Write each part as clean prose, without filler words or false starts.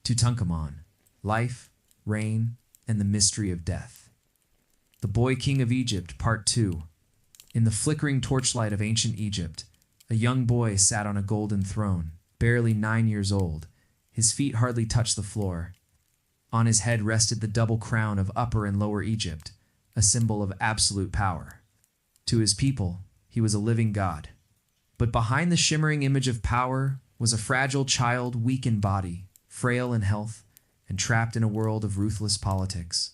Tutankhamun, Life, Reign, and the Mystery of Death. The Boy King of Egypt, Part 2. In the flickering torchlight of ancient Egypt, a young boy sat on a golden throne, barely 9 years old. His feet hardly touched the floor. On his head rested the double crown of Upper and Lower Egypt, a symbol of absolute power. To his people, he was a living god. But behind the shimmering image of power was a fragile child, weak in body, frail in health, and trapped in a world of ruthless politics.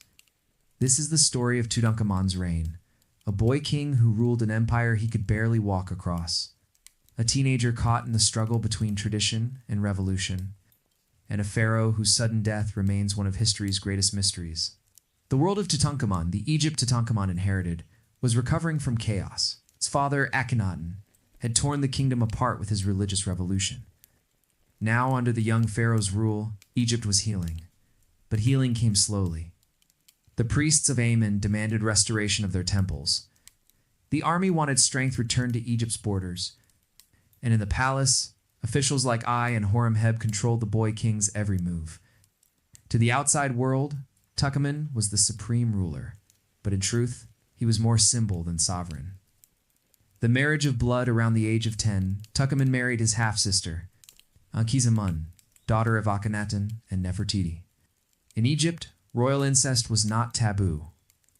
This is the story of Tutankhamun's reign, a boy king who ruled an empire he could barely walk across, a teenager caught in the struggle between tradition and revolution, and a pharaoh whose sudden death remains one of history's greatest mysteries. The world of Tutankhamun, the Egypt Tutankhamun inherited, was recovering from chaos. His father, Akhenaten, had torn the kingdom apart with his religious revolution. Now, under the young pharaoh's rule, Egypt was healing. But healing came slowly. The priests of Amen demanded restoration of their temples. The army wanted strength returned to Egypt's borders. And in the palace, officials like Ai and Horemheb controlled the boy king's every move. To the outside world, Tutankhamun was the supreme ruler, but in truth, he was more symbol than sovereign. The marriage of blood around the age of 10, Tutankhamun married his half-sister, Ankhesemun, daughter of Akhenaten and Nefertiti. In Egypt, royal incest was not taboo.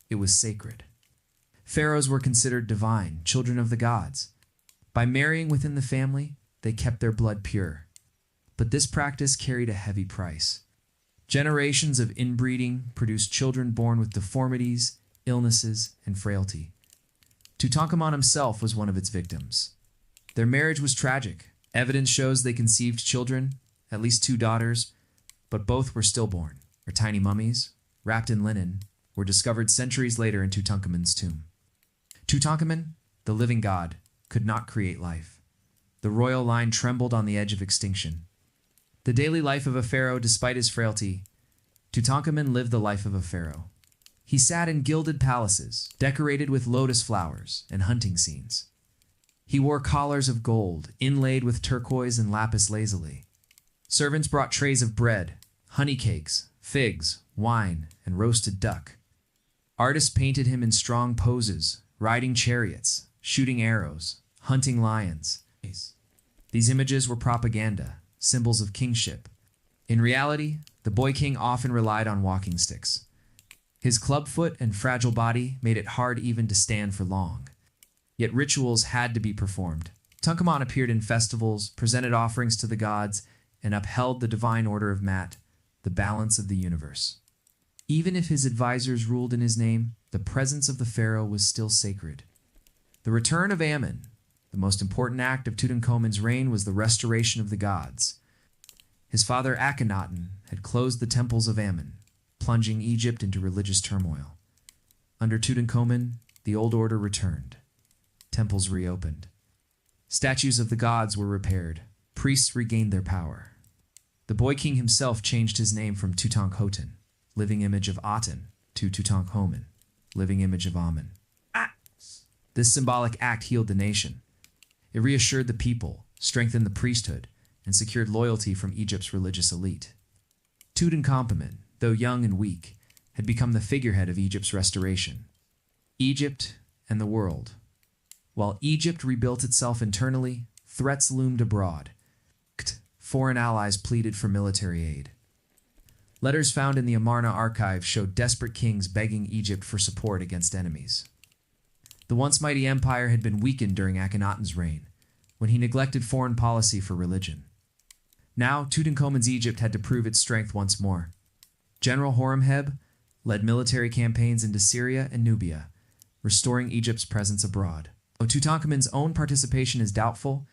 It was sacred. Pharaohs were considered divine, children of the gods. By marrying within the family, they kept their blood pure. But this practice carried a heavy price. Generations of inbreeding produced children born with deformities, illnesses, and frailty. Tutankhamun himself was one of its victims. Their marriage was tragic. Evidence shows they conceived children, at least 2 daughters, but both were stillborn. Their tiny mummies, wrapped in linen, were discovered centuries later in Tutankhamun's tomb. Tutankhamun, the living god, could not create life. The royal line trembled on the edge of extinction. The daily life of a pharaoh, despite his frailty, Tutankhamun lived the life of a pharaoh. He sat in gilded palaces, decorated with lotus flowers and hunting scenes. He wore collars of gold, inlaid with turquoise and lapis lazuli. Servants brought trays of bread, honey cakes, figs, wine, and roasted duck. Artists painted him in strong poses, riding chariots, shooting arrows, hunting lions. These images were propaganda, symbols of kingship. In reality, the boy king often relied on walking sticks. His clubfoot and fragile body made it hard even to stand for long. Yet rituals had to be performed. Tutankhamun appeared in festivals, presented offerings to the gods, and upheld the divine order of Mat, the balance of the universe. Even if his advisors ruled in his name, the presence of the pharaoh was still sacred. The return of Amen, the most important act of Tutankhamun's reign, was the restoration of the gods. His father Akhenaten had closed the temples of Amen, plunging Egypt into religious turmoil. Under Tutankhamun, the old order returned. Temples reopened. Statues of the gods were repaired. Priests regained their power. The boy king himself changed his name from Tutankhaten, living image of Aten, to Tutankhamun, living image of Amen. This symbolic act healed the nation. It reassured the people, strengthened the priesthood, and secured loyalty from Egypt's religious elite. Tutankhamun, though young and weak, had become the figurehead of Egypt's restoration. Egypt and the world. While Egypt rebuilt itself internally, threats loomed abroad. Foreign allies pleaded for military aid. Letters found in the Amarna archive showed desperate kings begging Egypt for support against enemies. The once mighty empire had been weakened during Akhenaten's reign, when he neglected foreign policy for religion. Now, Tutankhamun's Egypt had to prove its strength once more. General Horemheb led military campaigns into Syria and Nubia, restoring Egypt's presence abroad. Though Tutankhamun's own participation is doubtful,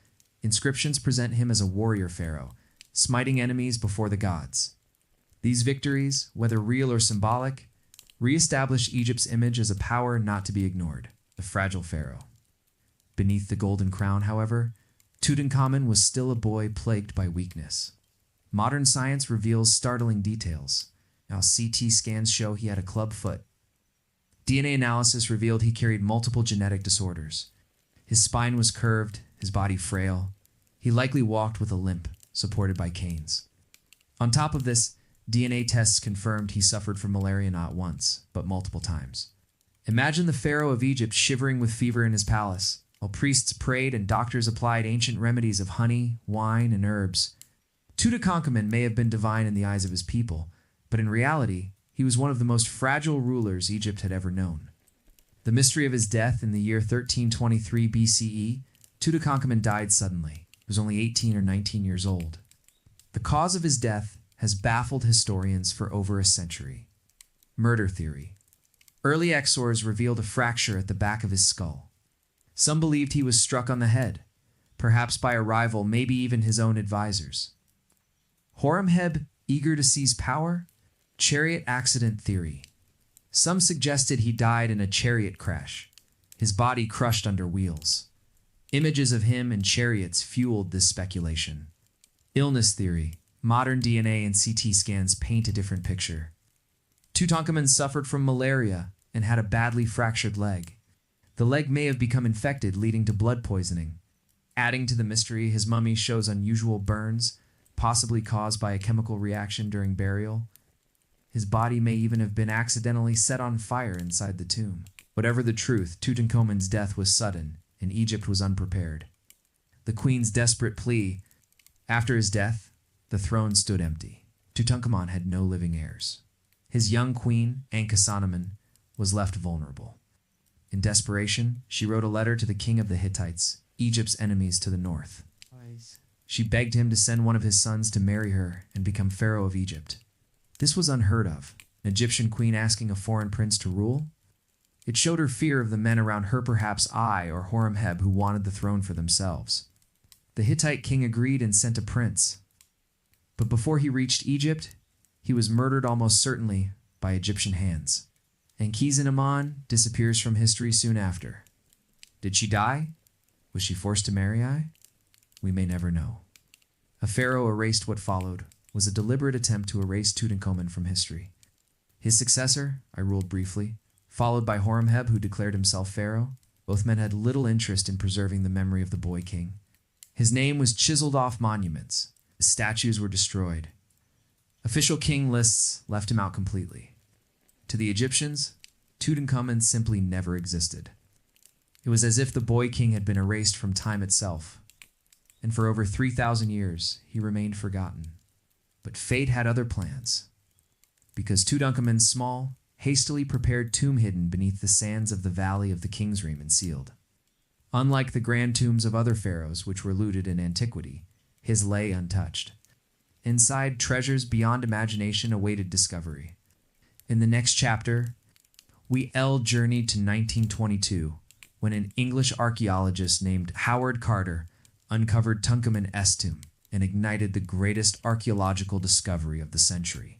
inscriptions present him as a warrior pharaoh, smiting enemies before the gods. These victories, whether real or symbolic, re-establish Egypt's image as a power not to be ignored, the fragile pharaoh. Beneath the golden crown, however, Tutankhamun was still a boy plagued by weakness. Modern science reveals startling details. Now CT scans show he had a club foot. DNA analysis revealed he carried multiple genetic disorders. His spine was curved, his body frail. He likely walked with a limp, supported by canes. On top of this, DNA tests confirmed he suffered from malaria not once, but multiple times. Imagine the Pharaoh of Egypt shivering with fever in his palace, while priests prayed and doctors applied ancient remedies of honey, wine, and herbs. Tutankhamun may have been divine in the eyes of his people, but in reality, he was one of the most fragile rulers Egypt had ever known. The mystery of his death in the year 1323 BCE, Tutankhamun died suddenly. He was only 18 or 19 years old. The cause of his death has baffled historians for over a century. Murder theory. Early exors revealed a fracture at the back of his skull. Some believed he was struck on the head, perhaps by a rival, maybe even his own advisors. Horemheb, eager to seize power? Chariot accident theory. Some suggested he died in a chariot crash, his body crushed under wheels. Images of him in chariots fueled this speculation. Illness theory. Modern DNA and CT scans paint a different picture. Tutankhamun suffered from malaria and had a badly fractured leg. The leg may have become infected, leading to blood poisoning. Adding to the mystery, his mummy shows unusual burns, possibly caused by a chemical reaction during burial. His body may even have been accidentally set on fire inside the tomb. Whatever the truth, Tutankhamun's death was sudden, and Egypt was unprepared. The queen's desperate plea. After his death, the throne stood empty. Tutankhamun had no living heirs. His young queen, Ankhesenamun, was left vulnerable. In desperation, she wrote a letter to the king of the Hittites, Egypt's enemies to the north. She begged him to send one of his sons to marry her and become pharaoh of Egypt. This was unheard of, an Egyptian queen asking a foreign prince to rule. It showed her fear of the men around her, perhaps Ai or Horemheb, who wanted the throne for themselves. The Hittite king agreed and sent a prince. But before he reached Egypt, he was murdered almost certainly by Egyptian hands. Ankhesenamun disappears from history soon after. Did she die? Was she forced to marry Ai? We may never know. A pharaoh erased what followed was a deliberate attempt to erase Tutankhamun from history. His successor, I ruled briefly, followed by Horemheb, who declared himself pharaoh. Both men had little interest in preserving the memory of the boy king. His name was chiseled off monuments. His statues were destroyed. Official king lists left him out completely. To the Egyptians, Tutankhamun simply never existed. It was as if the boy king had been erased from time itself. And for over 3,000 years, he remained forgotten. But fate had other plans. Because Tutankhamun's small, hastily prepared tomb hidden beneath the sands of the valley of the king's ream and sealed. Unlike the grand tombs of other pharaohs which were looted in antiquity, his lay untouched. Inside, treasures beyond imagination awaited discovery. In the next chapter, we journeyed to 1922, when an English archaeologist named Howard Carter uncovered Tutankhamun's tomb and ignited the greatest archaeological discovery of the century.